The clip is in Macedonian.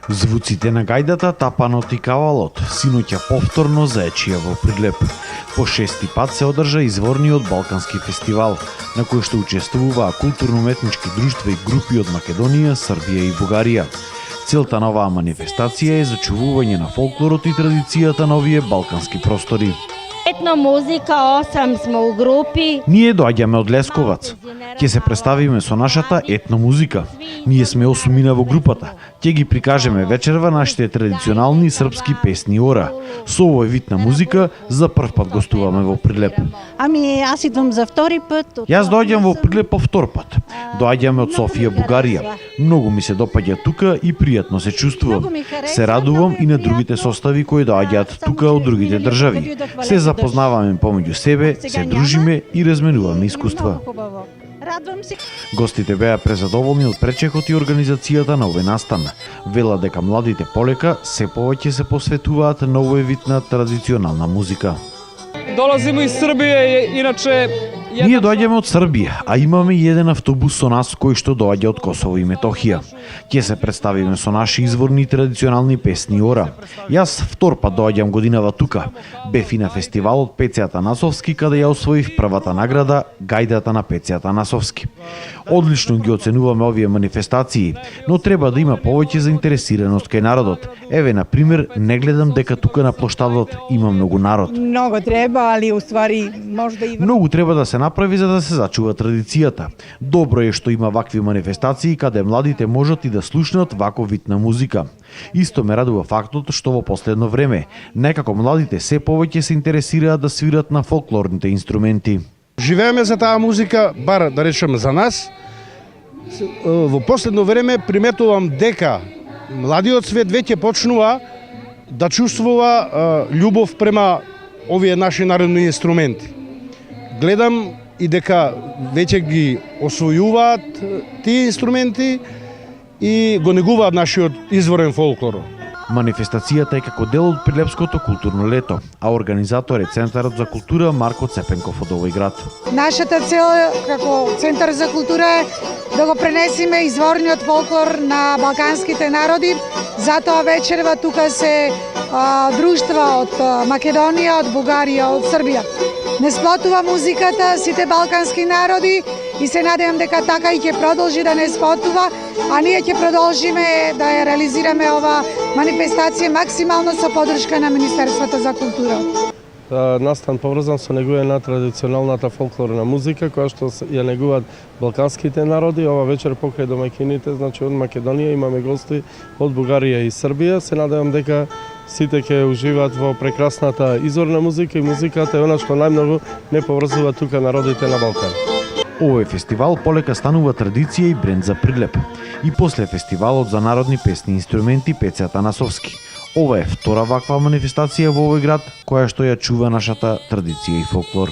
Звуците на гајдата, тапанот и кавалот, синоќа повторно заечија во Прилеп. По 6-ти пат се одржа изворниот Балкански фестивал, на кој што учествуваа културно-уметнички друштва и групи од Македонија, Србија и Бугарија. Целта на оваа манифестација е зачувување на фолклорот и традицијата на овие балкански простори. Етно музика, 8 сме у групи. Ние доаѓаме од Лесковац. Ќе се представиме со нашата етно музика. Ние сме 8 во групата. Ќе ги прикажеме вечерва нашите традиционални српски песни ора. Со овој вид на музика за прв пат гостуваме во Прилеп. Ами, аз идвам за втори пат. Јас доаѓам во Прилеп по втор пат. Доаѓаме од Софија, Бугарија. Многу ми се допаѓа тука и пријатно се чувствувам. Се радувам и на другите состави кои доаѓаат тука од другите држави. Се запознаваме помеѓу себе, се дружиме и разменуваме искуства. Радвам се. Гостите беа презадоволни од пречекот и организацијата на овој настан. Вела дека младите полека се повеќе се посветуваат на овој вид на традиционална музика. Dolazimo iz Srbije, inače... Ние доаѓаме од Србија, а имаме и еден автобус со нас кој што доаѓа од Косово и Метохија. Ќе се представиме со наши изворни и традиционални песни ора. Јас втор пат доаѓам годинава тука. Бев и на фестивалот Пеце Атанасовски, каде ја освоив првата награда Гајдата на Пеце Атанасовски. Одлично ги оценуваме овие манифестации, но треба да има повеќе заинтересираност кај народот. Еве, на пример, не гледам дека тука на плоштадот има многу народ. Много треба, али уствари може да и... Многу треба да се направи за да се зачува традицијата. Добро е што има вакви манифестации каде младите можат и да слушнат ваков вид на музика. Исто ме радува фактот што во последно време некако младите се повеќе се интересираат да свират на фолклорните инструменти. Живееме за таа музика, бар да речем за нас. Во последно време приметувам дека младиот свет веќе почнува да чувствува љубов према овие наши народни инструменти. Гледам и дека веќе ги освојуваат тие инструменти и го негуваат нашиот изворен фолклор. Манифестацијата е како дел од Прилепското културно лето, а организатор е Центарот за култура Марко Цепенков од овој град. Нашата цел како Центар за култура е да го пренесиме изворниот фолклор на балканските народи. Затоа вечерва тука се друштва од Македонија, од Бугарија, од Србија. Не сплотува музиката сите балкански народи и се надевам дека така и ќе продолжи да не сплотува, а ние ќе продолжиме да ја реализираме ова манифестација максимално со поддршка на Министерството за култура. Настан поврзан со негување на традиционалната фолклорна музика, која што ја негуваат балканските народи. Ова вечер покрај домаќините, значи од Македонија имаме гости од Бугарија и Србија. Се надевам дека сите ќе уживаат во прекрасната изворна музика и музиката е она што најмногу не поврзува тука народите на Балкан. Овој фестивал полека станува традиција и бренд за Прилеп. И после фестивалот за народни песни и инструменти Пеце Атанасовски. Ова е втора ваква манифестација во овој град, која што ја чува нашата традиција и фолклор.